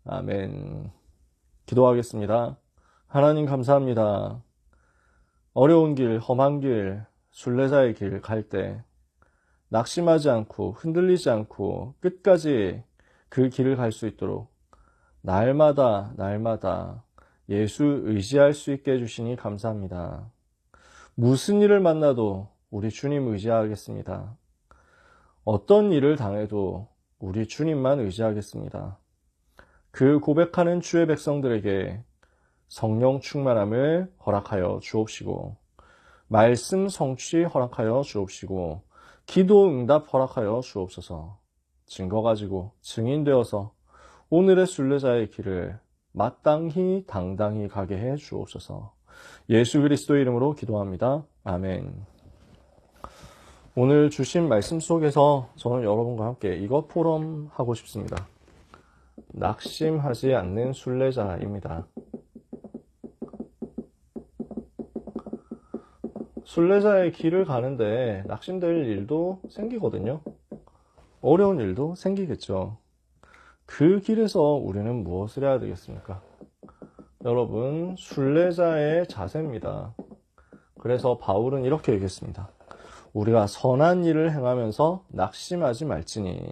아멘. 기도하겠습니다. 하나님 감사합니다. 어려운 길, 험한 길, 순례자의 길 갈 때 낙심하지 않고 흔들리지 않고 끝까지 그 길을 갈 수 있도록 날마다 예수 의지할 수 있게 해주시니 감사합니다. 무슨 일을 만나도 우리 주님 의지하겠습니다. 어떤 일을 당해도 우리 주님만 의지하겠습니다. 그 고백하는 주의 백성들에게 성령 충만함을 허락하여 주옵시고, 말씀 성취 허락하여 주옵시고, 기도 응답 허락하여 주옵소서. 증거 가지고 증인되어서 오늘의 순례자의 길을 마땅히 당당히 가게 해 주옵소서. 예수 그리스도 이름으로 기도합니다. 아멘. 오늘 주신 말씀 속에서 저는 여러분과 함께 이것 포럼하고 싶습니다. 낙심하지 않는 순례자입니다. 순례자의 길을 가는데 낙심될 일도 생기거든요. 어려운 일도 생기겠죠. 그 길에서 우리는 무엇을 해야 되겠습니까? 여러분, 순례자의 자세입니다. 그래서 바울은 이렇게 얘기했습니다. 우리가 선한 일을 행하면서 낙심하지 말지니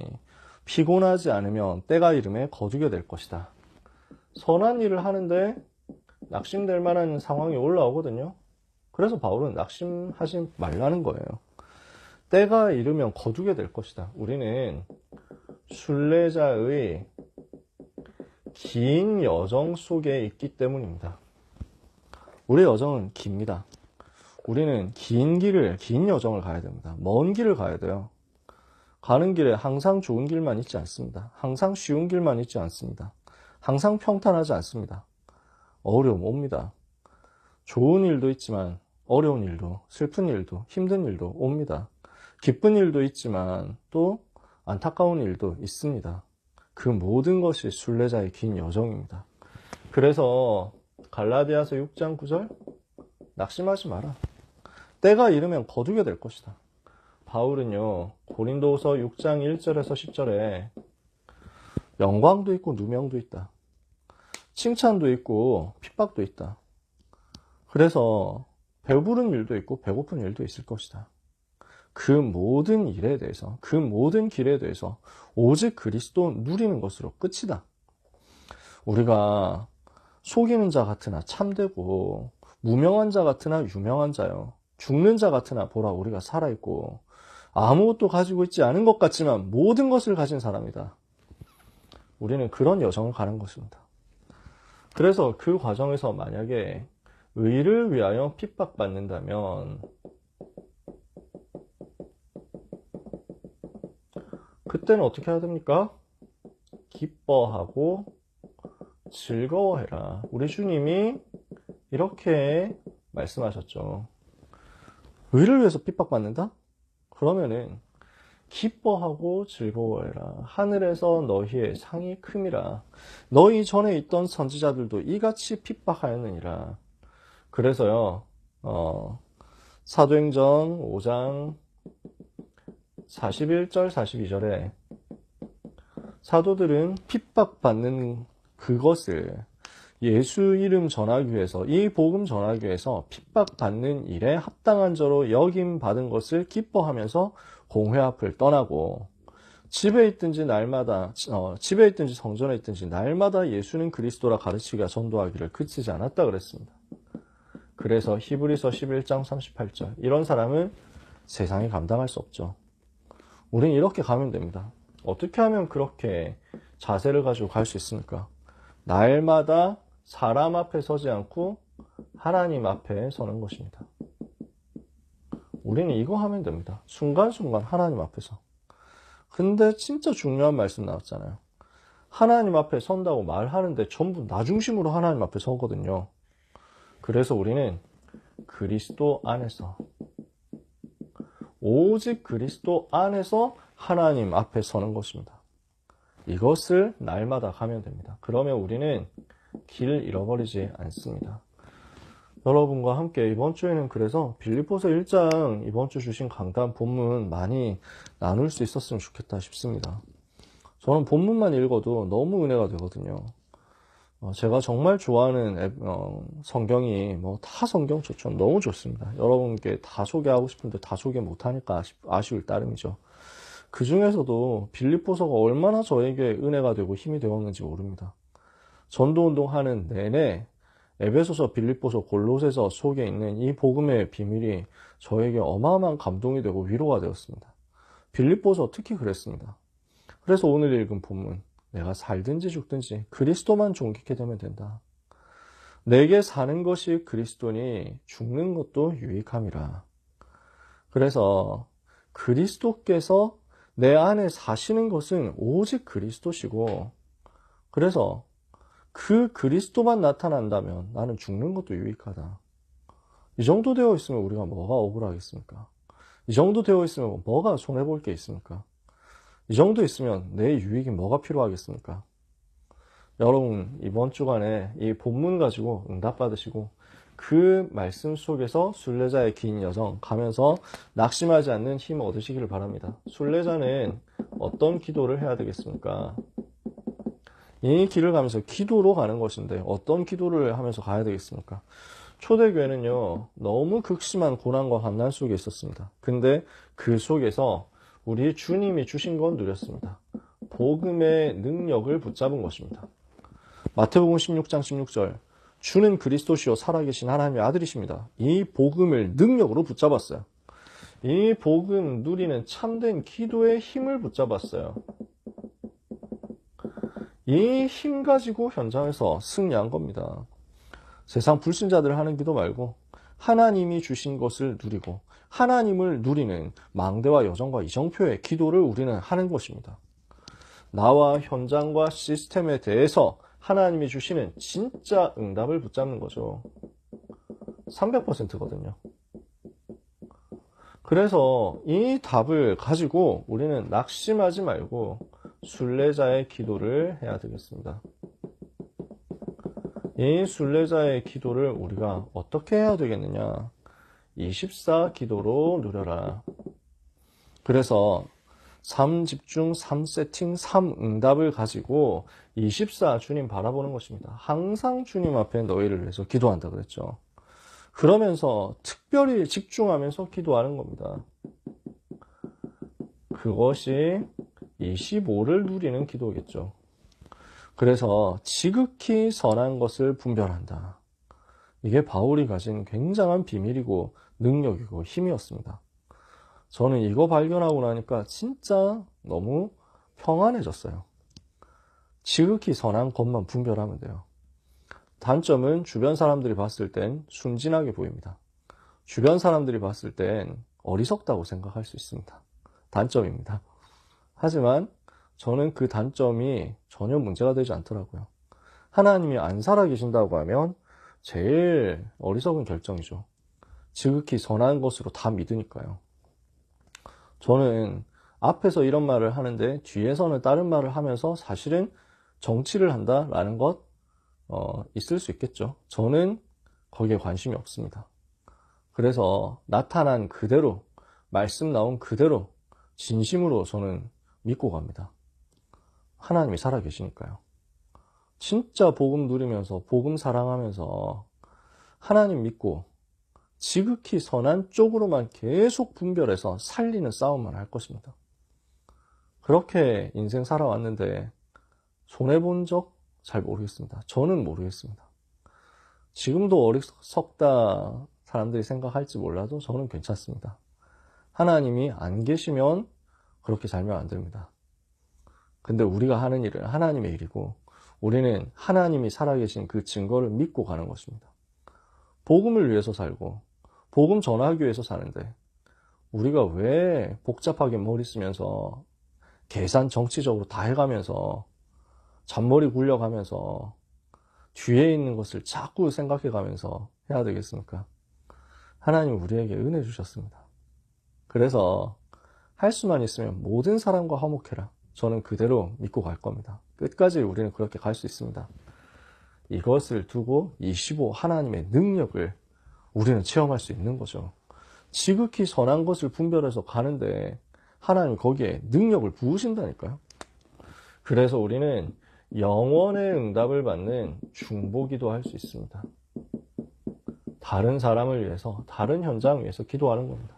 피곤하지 않으면 때가 이름에 거두게 될 것이다. 선한 일을 하는데 낙심될 만한 상황이 올라오거든요. 그래서 바울은 낙심하지 말라는 거예요. 때가 이르면 거두게 될 것이다. 우리는 순례자의 긴 여정 속에 있기 때문입니다. 우리의 여정은 깁니다. 우리는 긴 여정을 가야 됩니다. 먼 길을 가야 돼요. 가는 길에 항상 좋은 길만 있지 않습니다. 항상 쉬운 길만 있지 않습니다. 항상 평탄하지 않습니다. 어려움 옵니다. 좋은 일도 있지만 어려운 일도, 슬픈 일도, 힘든 일도 옵니다. 기쁜 일도 있지만 또 안타까운 일도 있습니다. 그 모든 것이 순례자의 긴 여정입니다. 그래서 갈라디아서 6장 9절 낙심하지 마라. 때가 이르면 거두게 될 것이다. 바울은요, 고린도후서 6장 1절에서 10절에 영광도 있고 누명도 있다. 칭찬도 있고 핍박도 있다. 그래서 배부른 일도 있고 배고픈 일도 있을 것이다. 그 모든 일에 대해서, 그 모든 길에 대해서 오직 그리스도 누리는 것으로 끝이다. 우리가 속이는 자 같으나 참되고 무명한 자 같으나 유명한 자요. 죽는 자 같으나 보라 우리가 살아있고 아무것도 가지고 있지 않은 것 같지만 모든 것을 가진 사람이다. 우리는 그런 여정을 가는 것입니다. 그래서 그 과정에서 만약에 의를 위하여 핍박받는다면 그때는 어떻게 해야 됩니까? 기뻐하고 즐거워해라. 우리 주님이 이렇게 말씀하셨죠. 의를 위해서 핍박받는다? 그러면은 기뻐하고 즐거워해라. 하늘에서 너희의 상이 큼이라. 너희 전에 있던 선지자들도 이같이 핍박하였느니라. 그래서요, 사도행전 5장 41절 42절에 사도들은 핍박받는 그것을 예수 이름 전하기 위해서, 이 복음 전하기 위해서 핍박받는 일에 합당한 자로 여김받은 것을 기뻐하면서 공회 앞을 떠나고 집에 있든지 성전에 있든지 날마다 예수는 그리스도라 가르치기가 전도하기를 그치지 않았다 그랬습니다. 그래서 히브리서 11장 38절 이런 사람은 세상이 감당할 수 없죠. 우린 이렇게 가면 됩니다. 어떻게 하면 그렇게 자세를 가지고 갈 수 있습니까? 날마다 사람 앞에 서지 않고 하나님 앞에 서는 것입니다. 우리는 이거 하면 됩니다. 순간순간 하나님 앞에서. 근데 진짜 중요한 말씀 나왔잖아요. 하나님 앞에 선다고 말하는데 전부 나 중심으로 하나님 앞에 서거든요. 그래서 우리는 그리스도 안에서, 오직 그리스도 안에서 하나님 앞에 서는 것입니다. 이것을 날마다 가면 됩니다. 그러면 우리는 길 잃어버리지 않습니다. 여러분과 함께 이번 주에는 그래서 빌립보서 1장 이번 주 주신 강단 본문 많이 나눌 수 있었으면 좋겠다 싶습니다. 저는 본문만 읽어도 너무 은혜가 되거든요. 제가 정말 좋아하는 성경이 뭐 다 성경 좋죠. 너무 좋습니다. 여러분께 다 소개하고 싶은데 다 소개 못하니까 아쉬울 따름이죠. 그 중에서도 빌립보서가 얼마나 저에게 은혜가 되고 힘이 되었는지 모릅니다. 전도운동 하는 내내 에베소서, 빌립보서, 골로새서 속에 있는 이 복음의 비밀이 저에게 어마어마한 감동이 되고 위로가 되었습니다. 빌립보서 특히 그랬습니다. 그래서 오늘 읽은 본문, 내가 살든지 죽든지 그리스도만 존귀케 되면 된다. 내게 사는 것이 그리스도니 죽는 것도 유익함이라. 그래서 그리스도께서 내 안에 사시는 것은 오직 그리스도시고, 그래서 그 그리스도만 나타난다면 나는 죽는 것도 유익하다. 이 정도 되어 있으면 우리가 뭐가 억울하겠습니까? 이 정도 되어 있으면 뭐가 손해볼 게 있습니까? 이 정도 있으면 내 유익이 뭐가 필요하겠습니까? 여러분, 이번 주간에 이 본문 가지고 응답받으시고 그 말씀 속에서 순례자의 긴 여정 가면서 낙심하지 않는 힘을 얻으시기를 바랍니다. 순례자는 어떤 기도를 해야 되겠습니까? 이 길을 가면서 기도로 가는 것인데 어떤 기도를 하면서 가야 되겠습니까? 초대교회는요, 너무 극심한 고난과 환난 속에 있었습니다. 근데 그 속에서 우리 주님이 주신 건 누렸습니다. 복음의 능력을 붙잡은 것입니다. 마태복음 16장 16절, 주는 그리스도시요 살아계신 하나님의 아들이십니다. 이 복음을 능력으로 붙잡았어요. 이 복음 누리는 참된 기도의 힘을 붙잡았어요. 이 힘 가지고 현장에서 승리한 겁니다. 세상 불신자들 하는 기도 말고 하나님이 주신 것을 누리고 하나님을 누리는 망대와 여정과 이정표의 기도를 우리는 하는 것입니다. 나와 현장과 시스템에 대해서 하나님이 주시는 진짜 응답을 붙잡는 거죠. 300%거든요. 그래서 이 답을 가지고 우리는 낙심하지 말고 순례자의 기도를 해야 되겠습니다. 이 순례자의 기도를 우리가 어떻게 해야 되겠느냐? 24 기도로 누려라. 그래서 3 집중, 3 세팅, 3 응답을 가지고 24 주님 바라보는 것입니다. 항상 주님 앞에 너희를 위해서 기도한다 그랬죠. 그러면서 특별히 집중하면서 기도하는 겁니다. 그것이 25를 누리는 기도겠죠. 그래서 지극히 선한 것을 분별한다. 이게 바울이 가진 굉장한 비밀이고 능력이고 힘이었습니다. 저는 이거 발견하고 나니까 진짜 너무 평안해졌어요. 지극히 선한 것만 분별하면 돼요. 단점은 주변 사람들이 봤을 땐 순진하게 보입니다. 주변 사람들이 봤을 땐 어리석다고 생각할 수 있습니다. 단점입니다. 하지만 저는 그 단점이 전혀 문제가 되지 않더라고요. 하나님이 안 살아계신다고 하면 제일 어리석은 결정이죠. 지극히 선한 것으로 다 믿으니까요. 저는 앞에서 이런 말을 하는데 뒤에서는 다른 말을 하면서 사실은 정치를 한다라는 것 있을 수 있겠죠. 저는 거기에 관심이 없습니다. 그래서 나타난 그대로, 말씀 나온 그대로 진심으로 저는 믿고 갑니다. 하나님이 살아계시니까요. 진짜 복음 누리면서 복음 사랑하면서 하나님 믿고 지극히 선한 쪽으로만 계속 분별해서 살리는 싸움만 할 것입니다. 그렇게 인생 살아왔는데 손해본 적 잘 모르겠습니다. 저는 모르겠습니다. 지금도 어리석다 사람들이 생각할지 몰라도 저는 괜찮습니다. 하나님이 안 계시면 그렇게 살면 안 됩니다. 근데 우리가 하는 일은 하나님의 일이고 우리는 하나님이 살아계신 그 증거를 믿고 가는 것입니다. 복음을 위해서 살고 복음 전하기 위해서 사는데 우리가 왜 복잡하게 머리 쓰면서 계산 정치적으로 다 해가면서 잔머리 굴려가면서 뒤에 있는 것을 자꾸 생각해가면서 해야 되겠습니까? 하나님 우리에게 은혜 주셨습니다. 그래서 할 수만 있으면 모든 사람과 화목해라. 저는 그대로 믿고 갈 겁니다. 끝까지 우리는 그렇게 갈 수 있습니다. 이것을 두고 25 하나님의 능력을 우리는 체험할 수 있는 거죠. 지극히 선한 것을 분별해서 가는데 하나님 거기에 능력을 부으신다니까요. 그래서 우리는 영원의 응답을 받는 중보기도 할 수 있습니다. 다른 사람을 위해서, 다른 현장을 위해서 기도하는 겁니다.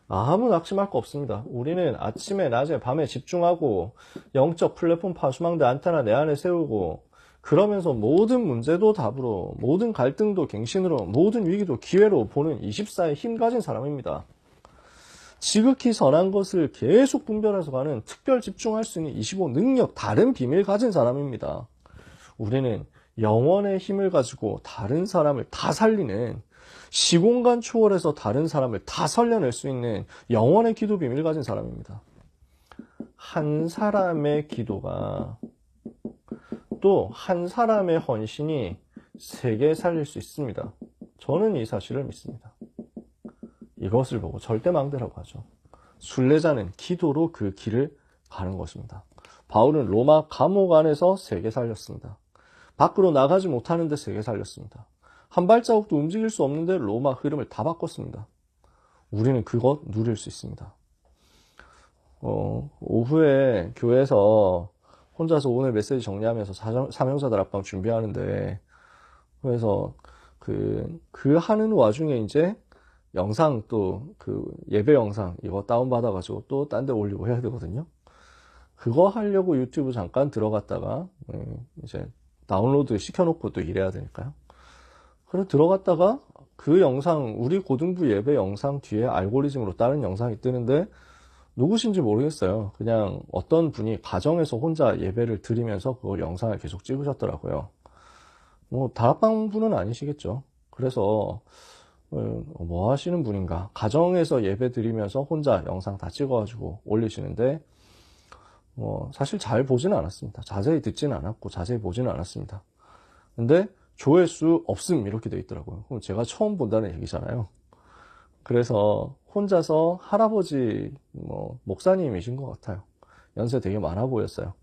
아무 낙심할 거 없습니다. 우리는 아침에, 낮에, 밤에 집중하고 영적 플랫폼 파수망대 안테나 내 안에 세우고 그러면서 모든 문제도 답으로, 모든 갈등도 갱신으로, 모든 위기도 기회로 보는 24의 힘 가진 사람입니다. 지극히 선한 것을 계속 분별해서 가는 특별 집중할 수 있는 25 능력, 다른 비밀 가진 사람입니다. 우리는 영원의 힘을 가지고 다른 사람을 다 살리는, 시공간 초월해서 다른 사람을 다 살려낼 수 있는 영원의 기도 비밀 가진 사람입니다. 한 사람의 기도가, 또 한 사람의 헌신이 세계 살릴 수 있습니다. 저는 이 사실을 믿습니다. 이것을 보고 절대망대라고 하죠. 순례자는 기도로 그 길을 가는 것입니다. 바울은 로마 감옥 안에서 세계 살렸습니다. 밖으로 나가지 못하는데 세계 살렸습니다. 한 발자국도 움직일 수 없는데 로마 흐름을 다 바꿨습니다. 우리는 그것 누릴 수 있습니다. 오후에 교회에서 혼자서 오늘 메시지 정리하면서 사명자들 앞방 준비하는데, 그래서 그 하는 와중에 이제 영상, 또 예배 영상 이거 다운받아가지고 또 딴 데 올리고 해야 되거든요. 그거 하려고 유튜브 잠깐 들어갔다가 이제 다운로드 시켜놓고 또 일해야 되니까요. 그래서 들어갔다가 그 영상, 우리 고등부 예배 영상 뒤에 알고리즘으로 다른 영상이 뜨는데 누구신지 모르겠어요. 그냥 어떤 분이 가정에서 혼자 예배를 드리면서 그 영상을 계속 찍으셨더라고요. 뭐 다락방 분은 아니시겠죠. 그래서 뭐 하시는 분인가, 가정에서 예배 드리면서 혼자 영상 다 찍어가지고 올리시는데, 사실 잘 보지는 않았습니다. 자세히 듣지는 않았고 자세히 보지는 않았습니다. 근데 조회수 없음 이렇게 돼 있더라고요. 그럼 제가 처음 본다는 얘기잖아요. 그래서 혼자서 할아버지 목사님이신 것 같아요. 연세 되게 많아 보였어요.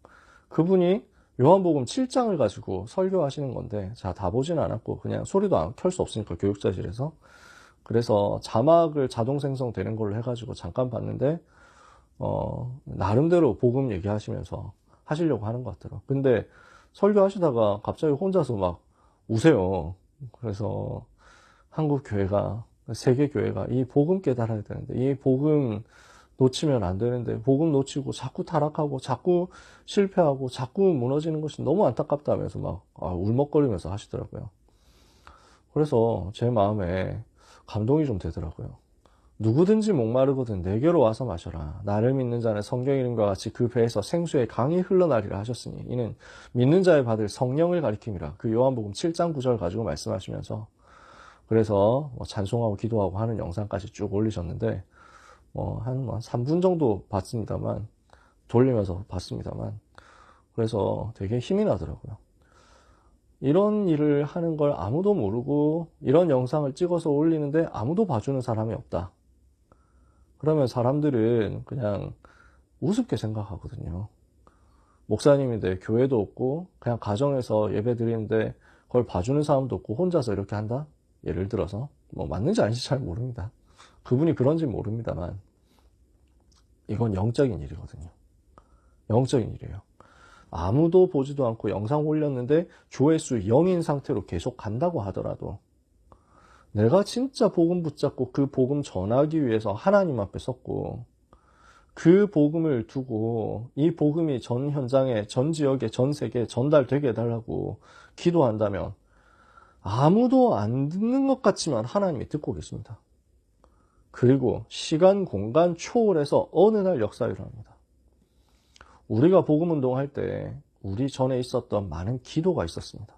그분이 요한복음 7장을 가지고 설교하시는 건데, 자, 다 보지는 않았고 그냥 소리도 켤 수 없으니까 교육자실에서, 그래서 자막을 자동 생성되는 걸로 해가지고 잠깐 봤는데 나름대로 복음 얘기하시면서 하시려고 하는 것 같더라고요. 근데 설교하시다가 갑자기 혼자서 막 우세요. 그래서 한국 교회가, 세계 교회가 이 복음 깨달아야 되는데, 이 복음 놓치면 안 되는데, 복음 놓치고 자꾸 타락하고 자꾸 실패하고 자꾸 무너지는 것이 너무 안타깝다면서 막 울먹거리면서 하시더라고요. 그래서 제 마음에 감동이 좀 되더라고요. 누구든지 목마르거든 내게로 와서 마셔라. 나를 믿는 자는 성경 이름과 같이 그 배에서 생수의 강이 흘러나리라 하셨으니 이는 믿는 자에 받을 성령을 가리킴이라. 그 요한복음 7장 9절 가지고 말씀하시면서, 그래서 찬송하고 기도하고 하는 영상까지 쭉 올리셨는데, 한 3분 정도 봤습니다만, 돌리면서 봤습니다만, 그래서 되게 힘이 나더라고요. 이런 일을 하는 걸 아무도 모르고 이런 영상을 찍어서 올리는데 아무도 봐주는 사람이 없다. 그러면 사람들은 그냥 우습게 생각하거든요. 목사님인데 교회도 없고 그냥 가정에서 예배 드리는데 그걸 봐주는 사람도 없고 혼자서 이렇게 한다? 예를 들어서 맞는지 아닌지 잘 모릅니다. 그분이 그런지 모릅니다만 이건 영적인 일이거든요. 영적인 일이에요. 아무도 보지도 않고 영상 올렸는데 조회수 0인 상태로 계속 간다고 하더라도, 내가 진짜 복음 붙잡고 그 복음 전하기 위해서 하나님 앞에 섰고 그 복음을 두고 이 복음이 전 현장에, 전 지역에, 전 세계에 전달되게 해달라고 기도한다면 아무도 안 듣는 것 같지만 하나님이 듣고 계십니다. 그리고 시간, 공간 초월해서 어느 날 역사 일어납니다. 우리가 복음운동할 때 우리 전에 있었던 많은 기도가 있었습니다.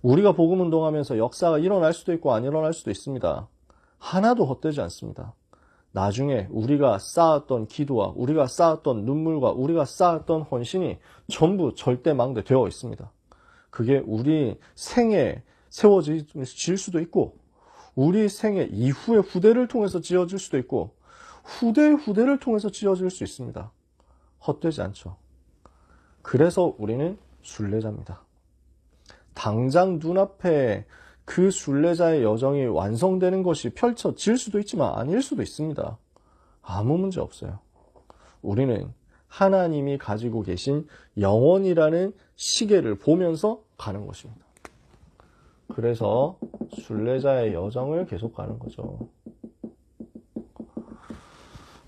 우리가 복음운동하면서 역사가 일어날 수도 있고 안 일어날 수도 있습니다. 하나도 헛되지 않습니다. 나중에 우리가 쌓았던 기도와 우리가 쌓았던 눈물과 우리가 쌓았던 헌신이 전부 절대망대 되어 있습니다. 그게 우리 생에 세워질 수도 있고, 우리 생애 이후의 후대를 통해서 지어질 수도 있고, 후대의 후대를 통해서 지어질 수 있습니다. 헛되지 않죠. 그래서 우리는 순례자입니다. 당장 눈앞에 그 순례자의 여정이 완성되는 것이 펼쳐질 수도 있지만 아닐 수도 있습니다. 아무 문제 없어요. 우리는 하나님이 가지고 계신 영원이라는 시계를 보면서 가는 것입니다. 그래서 순례자의 여정을 계속 가는 거죠.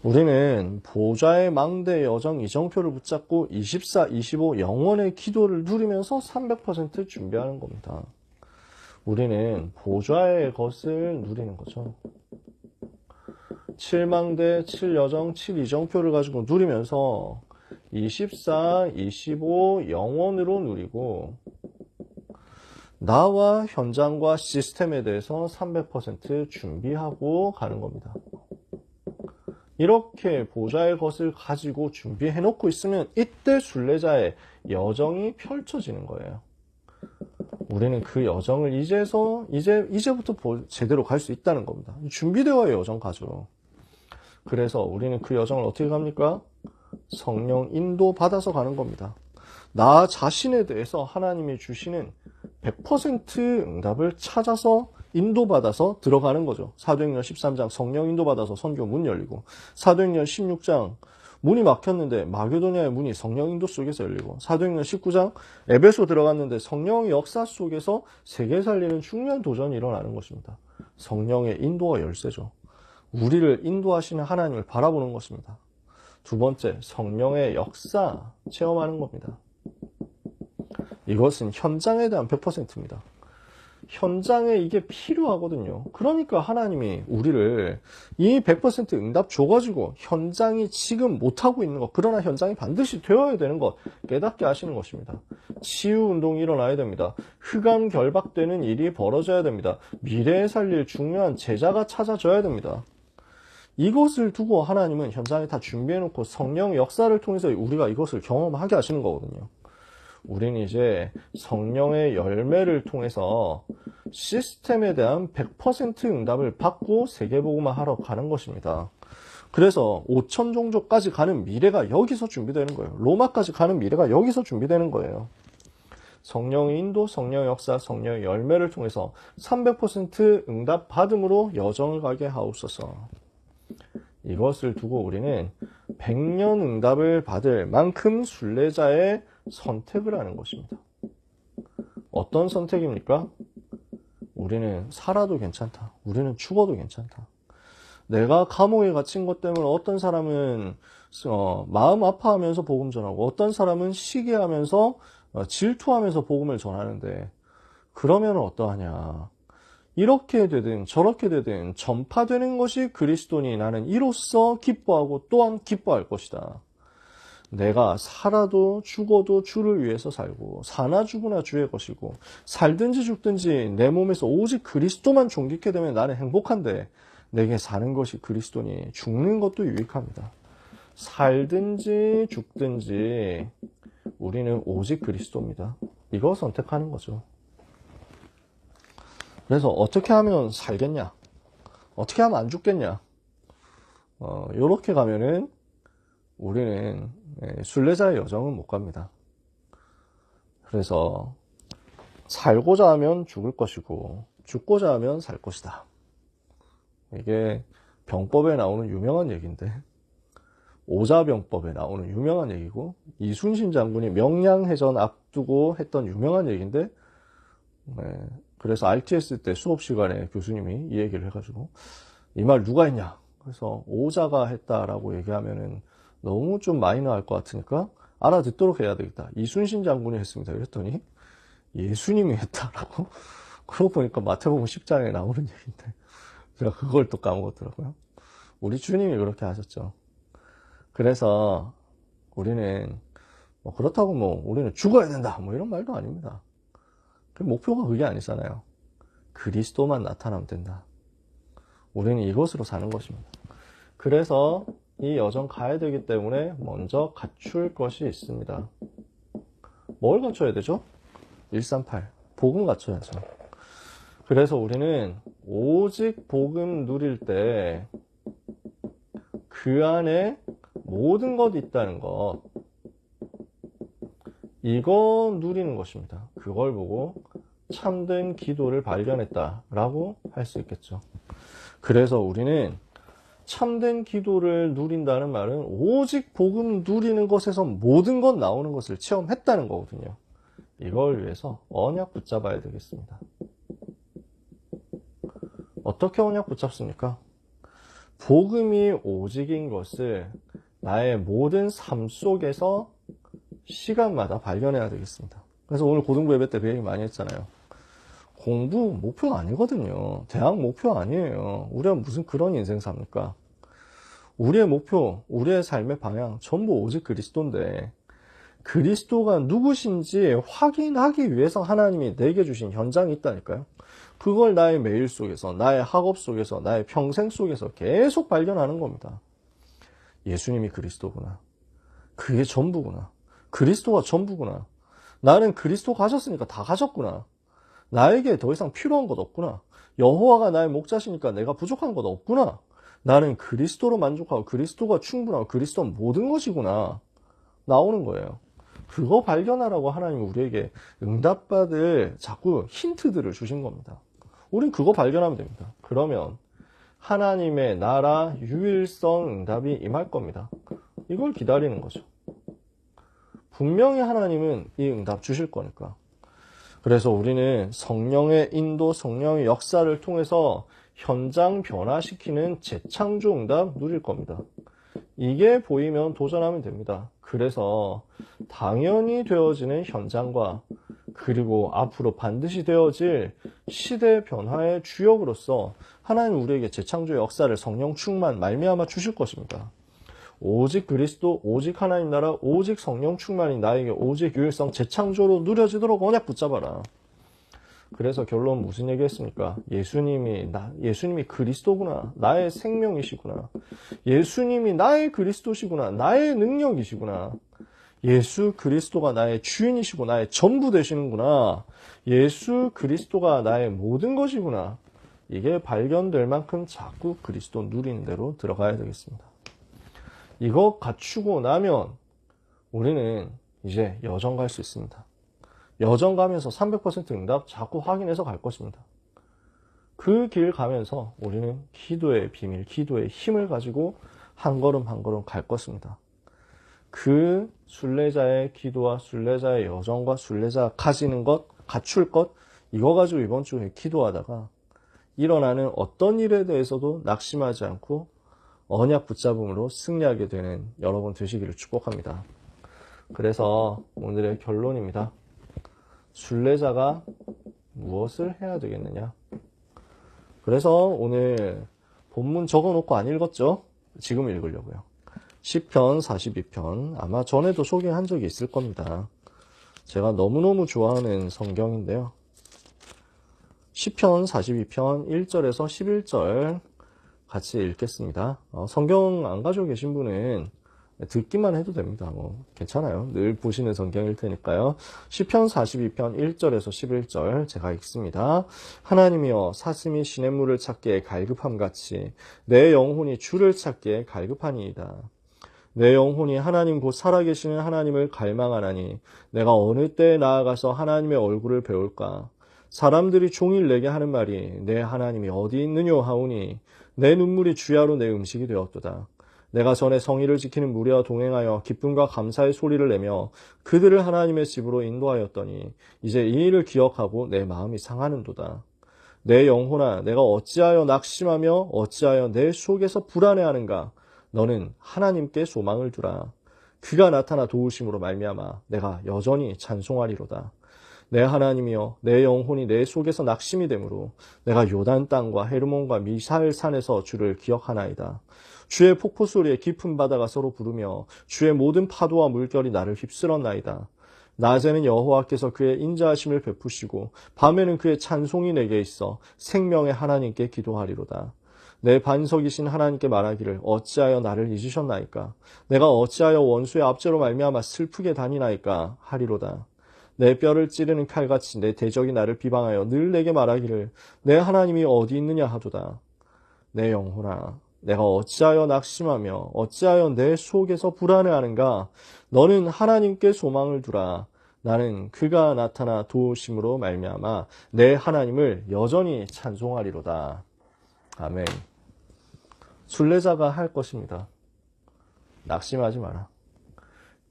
우리는 보좌의 망대 여정 이정표를 붙잡고 24, 25 영원의 기도를 누리면서 300% 준비하는 겁니다. 우리는 보좌의 것을 누리는 거죠. 7망대, 7여정, 7이정표를 가지고 누리면서 24, 25 영원으로 누리고 나와 현장과 시스템에 대해서 300% 준비하고 가는 겁니다. 이렇게 보좌의 것을 가지고 준비해 놓고 있으면 이때 순례자의 여정이 펼쳐지는 거예요. 우리는 그 여정을 이제부터 제대로 갈 수 있다는 겁니다. 준비되어 여정 가죠. 그래서 우리는 그 여정을 어떻게 갑니까? 성령 인도 받아서 가는 겁니다. 나 자신에 대해서 하나님이 주시는 100% 응답을 찾아서 인도받아서 들어가는 거죠. 사도행전 13장 성령 인도받아서 선교 문 열리고, 사도행전 16장 문이 막혔는데 마게도냐의 문이 성령 인도 속에서 열리고, 사도행전 19장 에베소 들어갔는데 성령의 역사 속에서 세계 살리는 중요한 도전이 일어나는 것입니다. 성령의 인도와 열쇠죠. 우리를 인도하시는 하나님을 바라보는 것입니다. 두 번째, 성령의 역사 체험하는 겁니다. 이것은 현장에 대한 100%입니다. 현장에 이게 필요하거든요. 그러니까 하나님이 우리를 이 100% 응답 줘가지고 현장이 지금 못하고 있는 것, 그러나 현장이 반드시 되어야 되는 것 깨닫게 하시는 것입니다. 치유운동이 일어나야 됩니다. 흑암 결박되는 일이 벌어져야 됩니다. 미래에 살릴 중요한 제자가 찾아져야 됩니다. 이것을 두고 하나님은 현장에 다 준비해놓고 성령의 역사를 통해서 우리가 이것을 경험하게 하시는 거거든요. 우리는 이제 성령의 열매를 통해서 시스템에 대한 100% 응답을 받고 세계복음화 하러 가는 것입니다. 그래서 5천 종족까지 가는 미래가 여기서 준비되는 거예요. 로마까지 가는 미래가 여기서 준비되는 거예요. 성령의 인도, 성령의 역사, 성령의 열매를 통해서 300% 응답 받음으로 여정을 가게 하옵소서. 이것을 두고 우리는 100년 응답을 받을 만큼 순례자의 선택을 하는 것입니다. 어떤 선택입니까? 우리는 살아도 괜찮다. 우리는 죽어도 괜찮다. 내가 감옥에 갇힌 것 때문에 어떤 사람은 마음 아파하면서 복음 전하고, 어떤 사람은 시기하면서 질투하면서 복음을 전하는데, 그러면 어떠하냐? 이렇게 되든 저렇게 되든 전파되는 것이 그리스도니 나는 이로써 기뻐하고 또한 기뻐할 것이다. 내가 살아도 죽어도 주를 위해서 살고, 사나 죽으나 주의 것이고, 살든지 죽든지 내 몸에서 오직 그리스도만 존귀케 되면 나는 행복한데, 내게 사는 것이 그리스도니 죽는 것도 유익합니다. 살든지 죽든지 우리는 오직 그리스도입니다. 이거 선택하는 거죠. 그래서 어떻게 하면 살겠냐? 어떻게 하면 안 죽겠냐? 요렇게 가면은 우리는 순례자의 여정은 못 갑니다. 그래서 살고자 하면 죽을 것이고 죽고자 하면 살 것이다. 이게 병법에 나오는 유명한 얘기인데, 오자병법에 나오는 유명한 얘기고, 이순신 장군이 명량해전 앞두고 했던 유명한 얘기인데, 그래서 RTS 때 수업 시간에 교수님이 이 얘기를 해가지고, 이 말 누가 했냐? 그래서 오자가 했다라고 얘기하면은 너무 좀 마이너할 것 같으니까 알아듣도록 해야 되겠다. 이순신 장군이 했습니다. 그랬더니 예수님이 했다라고. 그러고 보니까 마태복음 10장에 나오는 얘기인데 제가 그걸 또 까먹었더라고요. 우리 주님이 그렇게 하셨죠. 그래서 우리는 그렇다고 우리는 죽어야 된다 이런 말도 아닙니다. 목표가 그게 아니잖아요. 그리스도만 나타나면 된다. 우리는 이것으로 사는 것입니다. 그래서 이 여정 가야 되기 때문에 먼저 갖출 것이 있습니다. 뭘 갖춰야 되죠? 138. 복음 갖춰야죠. 그래서 우리는 오직 복음 누릴 때 그 안에 모든 것이 있다는 것, 이거 누리는 것입니다. 그걸 보고 참된 기도를 발견했다라고 할 수 있겠죠. 그래서 우리는 참된 기도를 누린다는 말은 오직 복음 누리는 것에서 모든 것 나오는 것을 체험했다는 거거든요. 이걸 위해서 언약 붙잡아야 되겠습니다. 어떻게 언약 붙잡습니까? 복음이 오직인 것을 나의 모든 삶 속에서 시간마다 발견해야 되겠습니다. 그래서 오늘 고등부 예배 때 그 얘기 많이 했잖아요. 공부 목표가 아니거든요. 대학 목표 아니에요. 우리가 무슨 그런 인생 삽니까? 우리의 목표, 우리의 삶의 방향 전부 오직 그리스도인데 그리스도가 누구신지 확인하기 위해서 하나님이 내게 주신 현장이 있다니까요. 그걸 나의 매일 속에서, 나의 학업 속에서, 나의 평생 속에서 계속 발견하는 겁니다. 예수님이 그리스도구나. 그게 전부구나. 그리스도가 전부구나. 나는 그리스도 가졌으니까 다 가졌구나. 나에게 더 이상 필요한 것 없구나. 여호와가 나의 목자시니까 내가 부족한 것 없구나. 나는 그리스도로 만족하고 그리스도가 충분하고 그리스도는 모든 것이구나. 나오는 거예요. 그거 발견하라고 하나님이 우리에게 응답받을 자꾸 힌트들을 주신 겁니다. 우린 그거 발견하면 됩니다. 그러면 하나님의 나라 유일성 응답이 임할 겁니다. 이걸 기다리는 거죠. 분명히 하나님은 이 응답 주실 거니까. 그래서 우리는 성령의 인도, 성령의 역사를 통해서 현장 변화시키는 재창조 응답 누릴 겁니다. 이게 보이면 도전하면 됩니다. 그래서 당연히 되어지는 현장과 그리고 앞으로 반드시 되어질 시대 변화의 주역으로서 하나님 우리에게 재창조의 역사를 성령 충만 말미암아 주실 것입니다. 오직 그리스도, 오직 하나님 나라, 오직 성령 충만이 나에게 오직 유일성 재창조로 누려지도록 언약 붙잡아라. 그래서 결론 무슨 얘기 했습니까? 예수님이 그리스도구나. 나의 생명이시구나. 예수님이 나의 그리스도시구나. 나의 능력이시구나. 예수 그리스도가 나의 주인이시고 나의 전부 되시는구나. 예수 그리스도가 나의 모든 것이구나. 이게 발견될 만큼 자꾸 그리스도 누리는 대로 들어가야 되겠습니다. 이거 갖추고 나면 우리는 이제 여정 갈 수 있습니다. 여정 가면서 300% 응답 자꾸 확인해서 갈 것입니다. 그 길 가면서 우리는 기도의 비밀, 기도의 힘을 가지고 한 걸음 한 걸음 갈 것입니다. 그 순례자의 기도와 순례자의 여정과 순례자 가지는 것, 갖출 것, 이거 가지고 이번 주에 기도하다가 일어나는 어떤 일에 대해서도 낙심하지 않고 언약 붙잡음으로 승리하게 되는 여러분 되시기를 축복합니다. 그래서 오늘의 결론입니다. 순례자가 무엇을 해야 되겠느냐? 그래서 오늘 본문 적어놓고 안 읽었죠? 지금 읽으려고요. 시편 42편 아마 전에도 소개한 적이 있을 겁니다. 제가 너무너무 좋아하는 성경인데요. 시편 42편 1절에서 11절 같이 읽겠습니다. 성경 안 가지고 계신 분은 듣기만 해도 됩니다. 괜찮아요. 늘 보시는 성경일 테니까요. 시편 42편 1절에서 11절 제가 읽습니다. 하나님이여 사슴이 시냇물을 찾기에 갈급함같이 내 영혼이 주를 찾기에 갈급하니이다. 내 영혼이 하나님 곧 살아계시는 하나님을 갈망하나니 내가 어느 때에 나아가서 하나님의 얼굴을 배울까? 사람들이 종일 내게 하는 말이 내 하나님이 어디 있느뇨 하오니 내 눈물이 주야로 내 음식이 되었도다. 내가 전에 성의를 지키는 무리와 동행하여 기쁨과 감사의 소리를 내며 그들을 하나님의 집으로 인도하였더니 이제 이 일을 기억하고 내 마음이 상하는도다. 내 영혼아 내가 어찌하여 낙심하며 어찌하여 내 속에서 불안해하는가? 너는 하나님께 소망을 두라. 그가 나타나 도우심으로 말미암아 내가 여전히 찬송하리로다. 내 하나님이여 내 영혼이 내 속에서 낙심이 되므로 내가 요단 땅과 헤르몬과 미사엘 산에서 주를 기억하나이다. 주의 폭포 소리에 깊은 바다가 서로 부르며 주의 모든 파도와 물결이 나를 휩쓸었나이다. 낮에는 여호와께서 그의 인자하심을 베푸시고 밤에는 그의 찬송이 내게 있어 생명의 하나님께 기도하리로다. 내 반석이신 하나님께 말하기를 어찌하여 나를 잊으셨나이까? 내가 어찌하여 원수의 압제로 말미암아 슬프게 다니나이까? 하리로다. 내 뼈를 찌르는 칼같이 내 대적이 나를 비방하여 늘 내게 말하기를 내 하나님이 어디 있느냐 하도다. 내 영혼아 내가 어찌하여 낙심하며 어찌하여 내 속에서 불안해하는가? 너는 하나님께 소망을 두라. 나는 그가 나타나 도우심으로 말미암아 내 하나님을 여전히 찬송하리로다. 아멘. 순례자가 할 것입니다. 낙심하지 마라.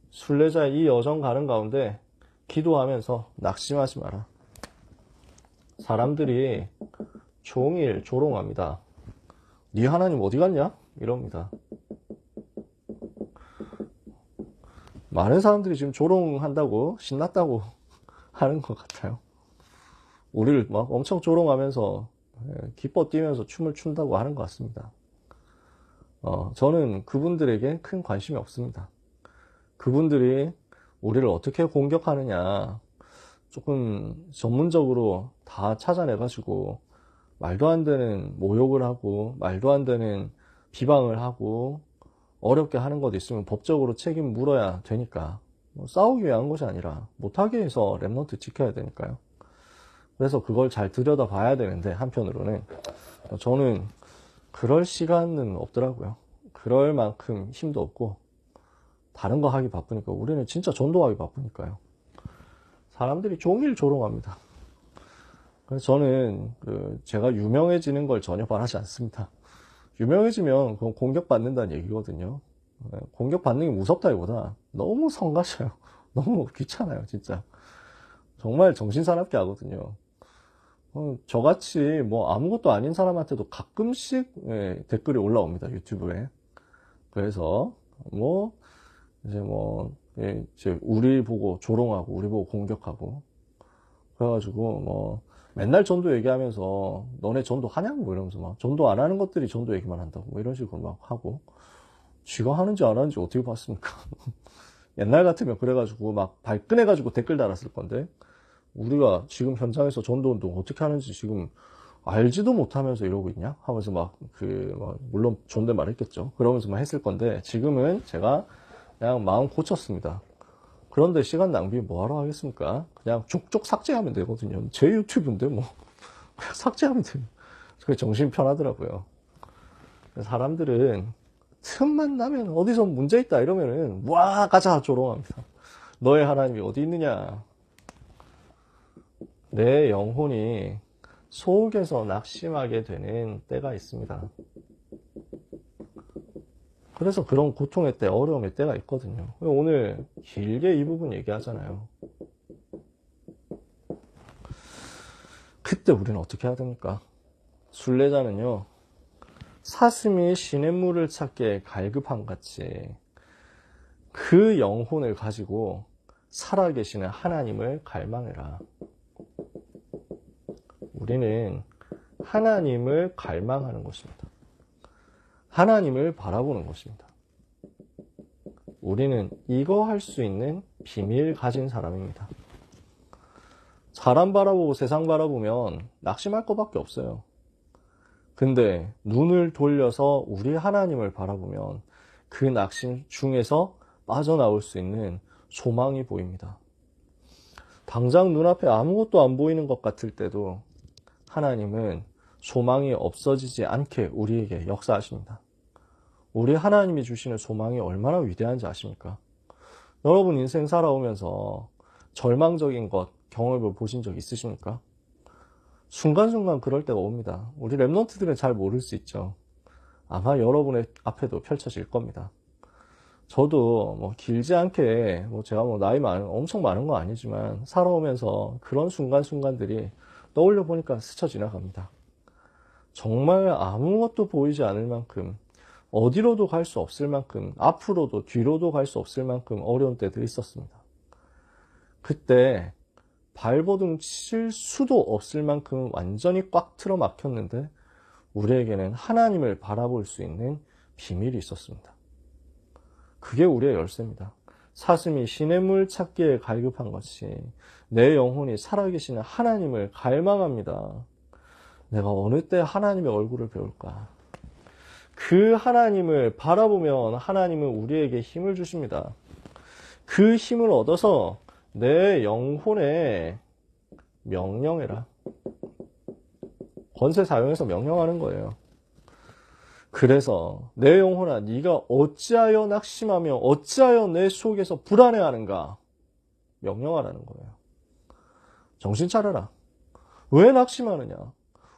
순례자의 이 여정 가는 가운데 기도하면서 낙심하지 마라. 사람들이 종일 조롱합니다. 네 하나님 어디 갔냐? 이럽니다. 많은 사람들이 지금 조롱한다고 신났다고 하는 것 같아요. 우리를 막 엄청 조롱하면서 기뻐 뛰면서 춤을 춘다고 하는 것 같습니다. 저는 그분들에게 큰 관심이 없습니다. 그분들이 우리를 어떻게 공격하느냐 조금 전문적으로 다 찾아내가지고 말도 안 되는 모욕을 하고 말도 안 되는 비방을 하고 어렵게 하는 것 있으면 법적으로 책임 물어야 되니까 싸우기 위한 것이 아니라 못하게 해서 랩넌트 지켜야 되니까요. 그래서 그걸 잘 들여다 봐야 되는데 한편으로는 저는 그럴 시간은 없더라고요. 그럴 만큼 힘도 없고 다른 거 하기 바쁘니까 우리는 진짜 전도하기 바쁘니까요. 사람들이 종일 조롱합니다. 그래서 저는 제가 유명해지는 걸 전혀 바라지 않습니다. 유명해지면 그건 공격받는다는 얘기거든요. 공격받는 게 무섭다기보다 너무 성가셔요. 너무 귀찮아요, 진짜. 정말 정신사납게 하거든요. 저같이 뭐 아무것도 아닌 사람한테도 가끔씩 댓글이 올라옵니다, 유튜브에. 그래서 이제 우리 보고 조롱하고 우리 보고 공격하고 그래가지고 맨날 전도 얘기하면서 너네 전도 하냐고 이러면서 막 전도 안 하는 것들이 전도 얘기만 한다고 뭐 이런 식으로 막 하고 쥐가 하는지 안 하는지 어떻게 봤습니까? 옛날 같으면 그래가지고 막 발끈해가지고 댓글 달았을 건데 우리가 지금 현장에서 전도 운동 어떻게 하는지 지금 알지도 못하면서 이러고 있냐? 하면서 물론 존댓말 했겠죠. 그러면서 막 했을 건데 지금은 제가 그냥 마음 고쳤습니다. 그런데 시간 낭비 뭐하러 하겠습니까? 그냥 족족 삭제하면 되거든요. 제 유튜브인데 뭐 그냥 삭제하면 돼요. 그게 정신 편하더라고요. 사람들은 틈만 나면 어디서 문제 있다 이러면은 와 가자 조롱합니다. 너의 하나님이 어디 있느냐? 내 영혼이 속에서 낙심하게 되는 때가 있습니다. 그래서 그런 고통의 때, 어려움의 때가 있거든요. 오늘 길게 이 부분 얘기하잖아요. 그때 우리는 어떻게 해야 됩니까? 순례자는요, 사슴이 시냇물을 찾기에 갈급한 같이 그 영혼을 가지고 살아계시는 하나님을 갈망해라. 우리는 하나님을 갈망하는 것입니다. 하나님을 바라보는 것입니다. 우리는 이거 할 수 있는 비밀 가진 사람입니다. 사람 바라보고 세상 바라보면 낙심할 것밖에 없어요. 근데 눈을 돌려서 우리 하나님을 바라보면 그 낙심 중에서 빠져나올 수 있는 소망이 보입니다. 당장 눈앞에 아무것도 안 보이는 것 같을 때도 하나님은 소망이 없어지지 않게 우리에게 역사하십니다. 우리 하나님이 주시는 소망이 얼마나 위대한지 아십니까? 여러분 인생 살아오면서 절망적인 것 경험을 보신 적 있으십니까? 순간순간 그럴 때가 옵니다. 우리 랩넌트들은 잘 모를 수 있죠. 아마 여러분의 앞에도 펼쳐질 겁니다. 저도 길지 않게 제가 엄청 많은 건 아니지만 살아오면서 그런 순간순간들이 떠올려 보니까 스쳐 지나갑니다. 정말 아무것도 보이지 않을 만큼 어디로도 갈 수 없을 만큼 앞으로도 뒤로도 갈 수 없을 만큼 어려운 때들이 있었습니다. 그때 발버둥 칠 수도 없을 만큼 완전히 꽉 틀어 막혔는데 우리에게는 하나님을 바라볼 수 있는 비밀이 있었습니다. 그게 우리의 열쇠입니다. 사슴이 시냇물 찾기에 갈급한 것이 내 영혼이 살아계시는 하나님을 갈망합니다. 내가 어느 때 하나님의 얼굴을 배울까? 그 하나님을 바라보면 하나님은 우리에게 힘을 주십니다. 그 힘을 얻어서 내 영혼에 명령해라. 권세 사용해서 명령하는 거예요. 그래서 내 영혼아 네가 어찌하여 낙심하며 어찌하여 내 속에서 불안해하는가? 명령하라는 거예요. 정신 차려라. 왜 낙심하느냐?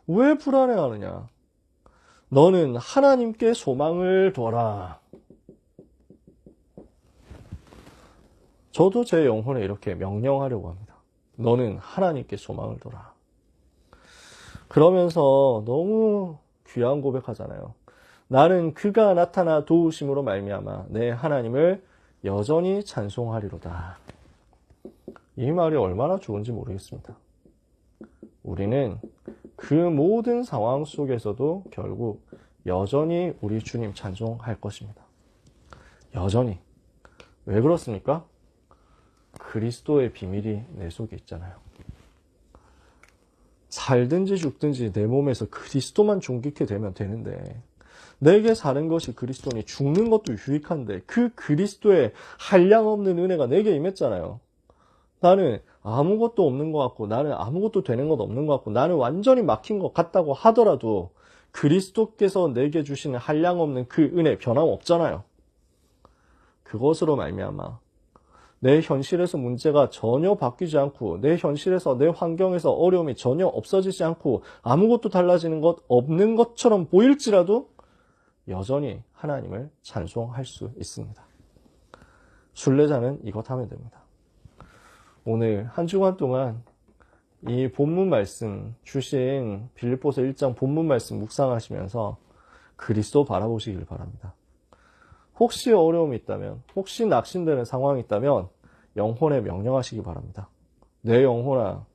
왜 불안해하느냐? 너는 하나님께 소망을 둬라. 저도 제 영혼에 이렇게 명령하려고 합니다. 너는 하나님께 소망을 둬라. 그러면서 너무 귀한 고백하잖아요. 나는 그가 나타나 도우심으로 말미암아 내 하나님을 여전히 찬송하리로다. 이 말이 얼마나 좋은지 모르겠습니다. 우리는 그 모든 상황 속에서도 결국 여전히 우리 주님 찬송할 것입니다. 여전히. 왜 그렇습니까? 그리스도의 비밀이 내 속에 있잖아요. 살든지 죽든지 내 몸에서 그리스도만 존귀케 되면 되는데, 내게 사는 것이 그리스도니 죽는 것도 유익한데 그 그리스도의 한량없는 은혜가 내게 임했잖아요. 나는 아무것도 없는 것 같고, 나는 아무것도 되는 것 없는 것 같고, 나는 완전히 막힌 것 같다고 하더라도 그리스도께서 내게 주시는 한량없는 그 은혜 변함없잖아요. 그것으로 말미암아 내 현실에서 문제가 전혀 바뀌지 않고, 내 현실에서, 내 환경에서 어려움이 전혀 없어지지 않고 아무것도 달라지는 것 없는 것처럼 보일지라도 여전히 하나님을 찬송할 수 있습니다. 순례자는 이것 하면 됩니다. 오늘 한 주간 동안 이 본문 말씀 주신 빌립보서 1장 본문 말씀 묵상하시면서 그리스도 바라보시길 바랍니다. 혹시 어려움이 있다면, 혹시 낙심되는 상황이 있다면 영혼에 명령하시기 바랍니다. 내 영혼아,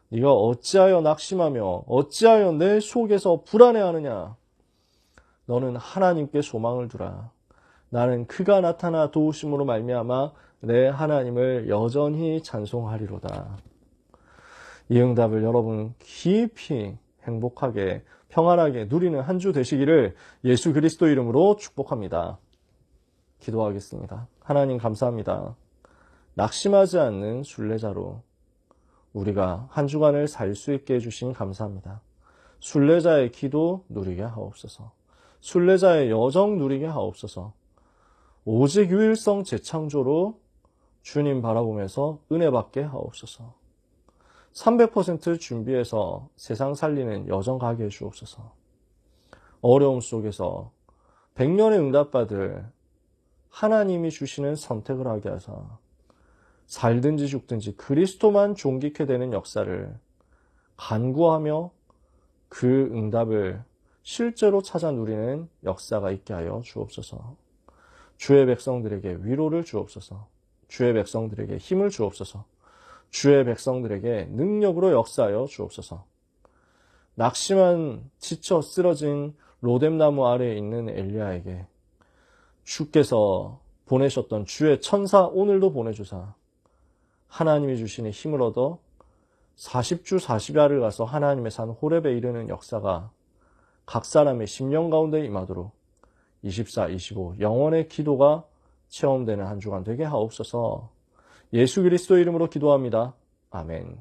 네가 어찌하여 낙심하며 어찌하여 내 속에서 불안해하느냐? 너는 하나님께 소망을 두라. 나는 그가 나타나 도우심으로 말미암아 내 하나님을 여전히 찬송하리로다. 이 응답을 여러분 깊이 행복하게 평안하게 누리는 한 주 되시기를 예수 그리스도 이름으로 축복합니다. 기도하겠습니다. 하나님 감사합니다. 낙심하지 않는 순례자로 우리가 한 주간을 살 수 있게 해주신 감사합니다. 순례자의 기도 누리게 하옵소서. 순례자의 여정 누리게 하옵소서. 오직 유일성 재창조로 주님 바라보면서 은혜 받게 하옵소서. 300% 준비해서 세상 살리는 여정 가게 해주옵소서. 어려움 속에서 100년의 응답받을 하나님이 주시는 선택을 하게 하사 살든지 죽든지 그리스도만 존귀케 되는 역사를 간구하며 그 응답을 실제로 찾아 누리는 역사가 있게 하여 주옵소서. 주의 백성들에게 위로를 주옵소서. 주의 백성들에게 힘을 주옵소서. 주의 백성들에게 능력으로 역사하여 주옵소서. 낙심한 지쳐 쓰러진 로뎀나무 아래에 있는 엘리야에게 주께서 보내셨던 주의 천사 오늘도 보내주사 하나님이 주시는 힘을 얻어 40주 40야를 가서 하나님의 산 호렙에 이르는 역사가 각 사람의 심령 가운데 임하도록 24, 25 영원의 기도가 체험되는 한 주간 되게 하옵소서. 예수 그리스도 이름으로 기도합니다. 아멘.